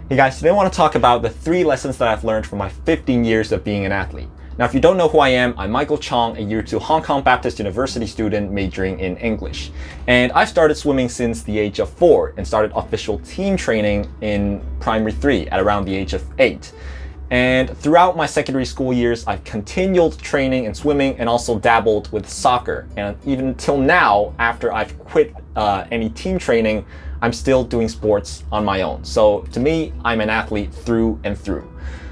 Hey guys, today I want to talk about the 3 lessons that I've learned from my 15 years of being an athlete. Now, if you don't know who I am, I'm Michael Chong, a Year 2 Hong Kong Baptist University student majoring in English. And I've started swimming since the age of 4 and started official team training in primary 3 at around the age of 8. And throughout my secondary school years, I've continued training in swimming and also dabbled with soccer. And even till now, after I've quit any team training, I'm still doing sports on my own. So to me, I'm an athlete through and through.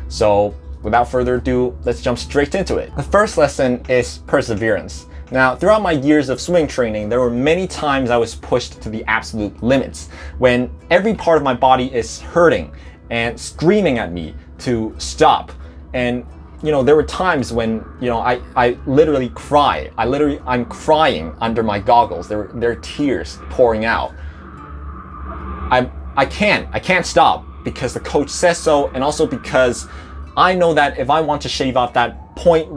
So without further ado, let's jump straight into it. The first lesson is perseverance. Now, throughout my years of swimming training, there were many times I was pushed to the absolute limits when every part of my body is hurting and screaming at me to stop. And there were times when I literally cry. I'm crying under my goggles. There are tears pouring out. I can't stop because the coach says so, and also because I know that if I want to shave off that 0.1,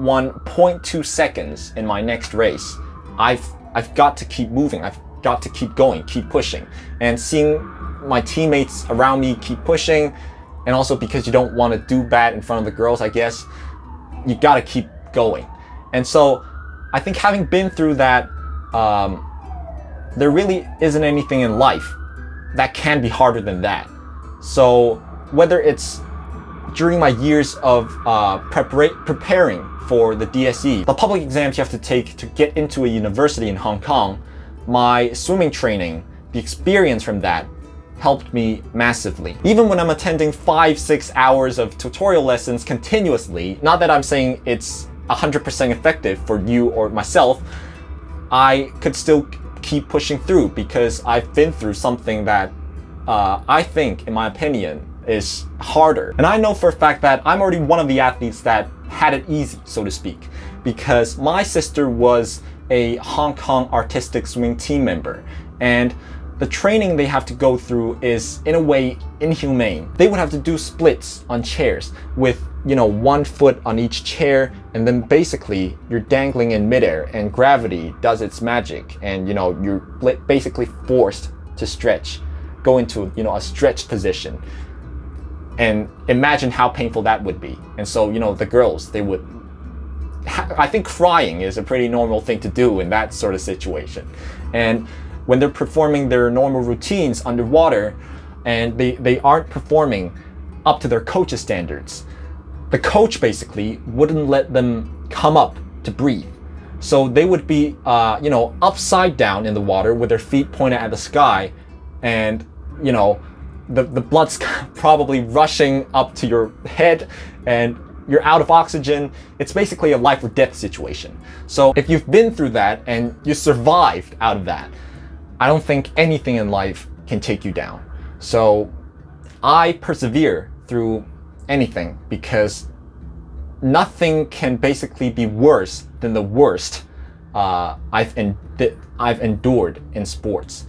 0.2 seconds in my next race, I've got to keep moving. I've got to keep going, keep pushing. And seeing my teammates around me keep pushing, and also because you don't want to do bad in front of the girls, I guess, you got to keep going. And so I think having been through that, there really isn't anything in life that can be harder than that. So whether it's during my years of preparing for the DSE, the public exams you have to take to get into a university in Hong Kong, my swimming training, the experience from that helped me massively. Even when I'm attending 5-6 hours of tutorial lessons continuously, not that I'm saying it's 100% effective for you or myself, I could still keep pushing through because I've been through something that I think, in my opinion, is harder. And I know for a fact that I'm already one of the athletes that had it easy, so to speak, because my sister was a Hong Kong artistic swimming team member, and the training they have to go through is, in a way, inhumane. They would have to do splits on chairs with, 1 foot on each chair, and then basically you're dangling in midair and gravity does its magic, and you're basically forced to stretch, go into, a stretch position. And imagine how painful that would be. And so, the girls, they would, I think crying is a pretty normal thing to do in that sort of situation. And when they're performing their normal routines underwater and they aren't performing up to their coach's standards, the coach basically wouldn't let them come up to breathe. So they would be, upside down in the water with their feet pointed at the sky, and, the blood's probably rushing up to your head and you're out of oxygen. It's basically a life or death situation. So if you've been through that and you survived out of that, I don't think anything in life can take you down. So I persevere through anything because nothing can basically be worse than the worst I've endured in sports.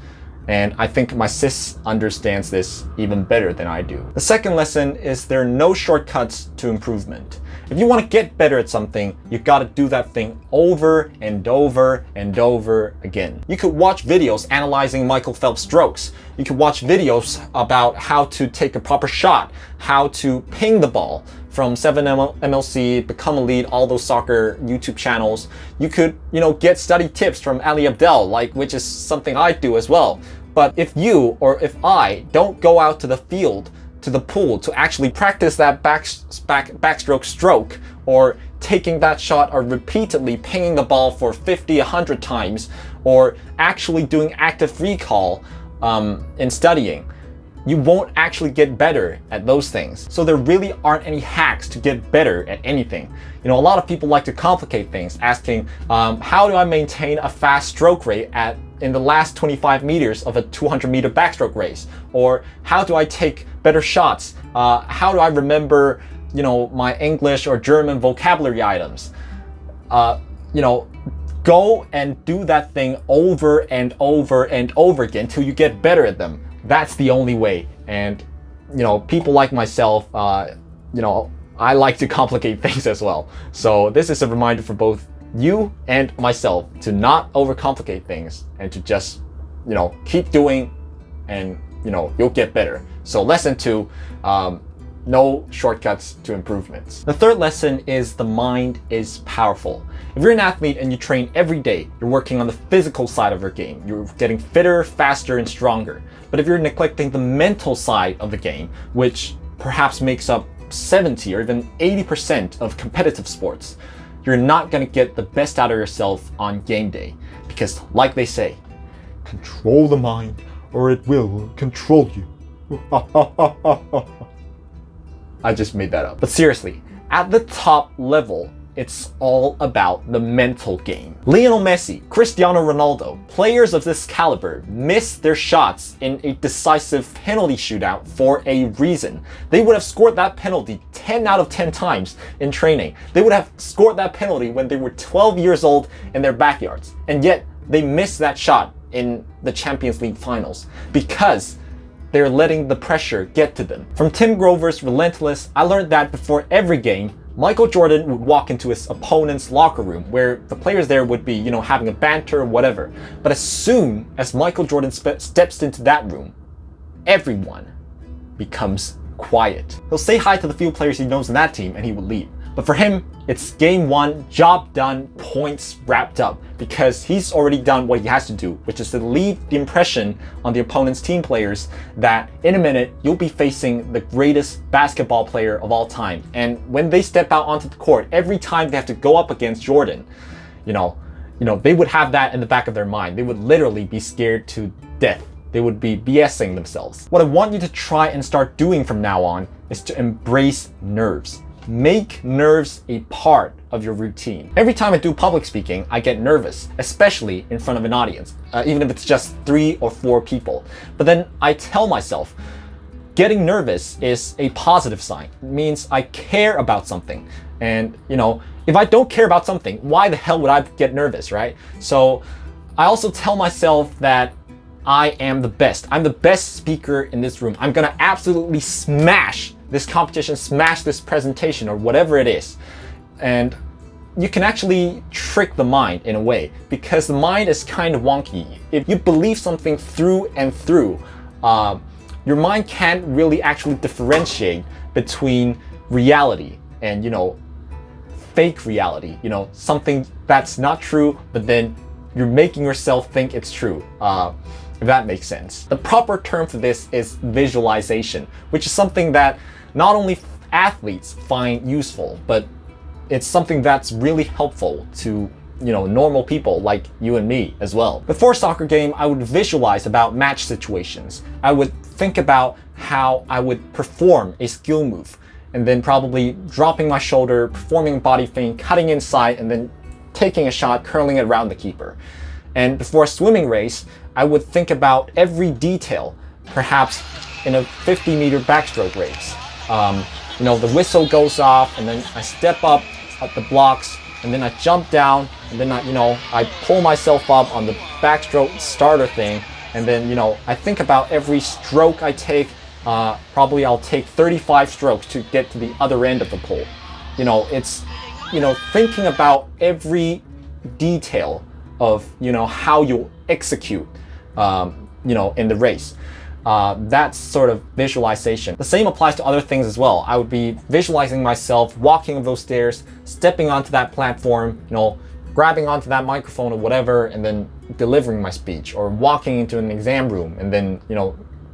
And I think my sis understands this even better than I do. The second lesson is there are no shortcuts to improvement. If you want to get better at something, you got to do that thing over and over and over again. You could watch videos analyzing Michael Phelps' strokes. You could watch videos about how to take a proper shot, how to ping the ball from 7MLC, Become Elite, all those soccer YouTube channels. You could, get study tips from Ali Abdel, which is something I do as well. But if you or if I don't go out to the field, to the pool, to actually practice that backstroke stroke, or taking that shot or repeatedly pinging the ball for 50, 100 times, or actually doing active recall in studying, you won't actually get better at those things. So there really aren't any hacks to get better at anything. A lot of people like to complicate things, asking, how do I maintain a fast stroke rate in the last 25 meters of a 200-meter backstroke race? Or how do I take better shots? How do I remember, my English or German vocabulary items? Go and do that thing over and over and over again till you get better at them. That's the only way. And, people like myself, I like to complicate things as well. So this is a reminder for both you and myself to not overcomplicate things and to just, keep doing and you'll get better. So lesson 2, no shortcuts to improvements. The third lesson is the mind is powerful. If you're an athlete and you train every day, you're working on the physical side of your game. You're getting fitter, faster, and stronger. But if you're neglecting the mental side of the game, which perhaps makes up 70 or even 80% of competitive sports, you're not going to get the best out of yourself on game day. Because like they say, control the mind or it will control you. I just made that up. But seriously, at the top level, it's all about the mental game. Lionel Messi, Cristiano Ronaldo, players of this caliber miss their shots in a decisive penalty shootout for a reason. They would have scored that penalty 10 out of 10 times in training. They would have scored that penalty when they were 12 years old in their backyards. And yet, they missed that shot in the Champions League finals because they're letting the pressure get to them. From Tim Grover's Relentless, I learned that before every game, Michael Jordan would walk into his opponent's locker room where the players there would be, having a banter or whatever. But as soon as Michael Jordan steps into that room, everyone becomes quiet. He'll say hi to the few players he knows in that team and he will leave. But for him, it's game 1, job done, points wrapped up, because he's already done what he has to do, which is to leave the impression on the opponent's team players that in a minute, you'll be facing the greatest basketball player of all time. And when they step out onto the court, every time they have to go up against Jordan, they would have that in the back of their mind. They would literally be scared to death. They would be BSing themselves. What I want you to try and start doing from now on is to embrace nerves. Make nerves a part of your routine. Every time I do public speaking, I get nervous, especially in front of an audience, even if it's just 3 or 4 people. But then I tell myself, getting nervous is a positive sign. It means I care about something. And, if I don't care about something, why the hell would I get nervous, right? So I also tell myself that I am the best. I'm the best speaker in this room. I'm gonna absolutely smash this competition, smash this presentation or whatever it is. And you can actually trick the mind in a way, because the mind is kind of wonky. If you believe something through and through, your mind can't really actually differentiate between reality and, fake reality, something that's not true, but then you're making yourself think it's true. If that makes sense. The proper term for this is visualization, which is something that not only athletes find useful, but it's something that's really helpful to normal people like you and me as well. Before a soccer game, I would visualize about match situations. I would think about how I would perform a skill move, and then probably dropping my shoulder, performing a body feint, cutting inside, and then taking a shot, curling it around the keeper. And before a swimming race, I would think about every detail, perhaps in a 50-meter backstroke race. The whistle goes off, and then I step up at the blocks, and then I jump down, and then I pull myself up on the backstroke starter thing, and then I think about every stroke I take. Probably I'll take 35 strokes to get to the other end of the pool. It's thinking about every detail of how you execute in the race. That's sort of visualization. The same applies to other things as well. I would be visualizing myself walking up those stairs, stepping onto that platform, grabbing onto that microphone or whatever, and then delivering my speech, or walking into an exam room and then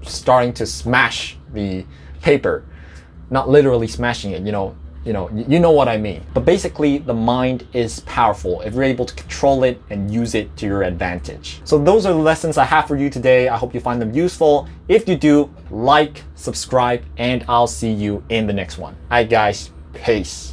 starting to smash the paper. Not literally smashing it, you know what I mean. But basically, the mind is powerful if you're able to control it and use it to your advantage. So those are the lessons I have for you today. I hope you find them useful. If you do, like, subscribe, and I'll see you in the next one. All right, guys, peace.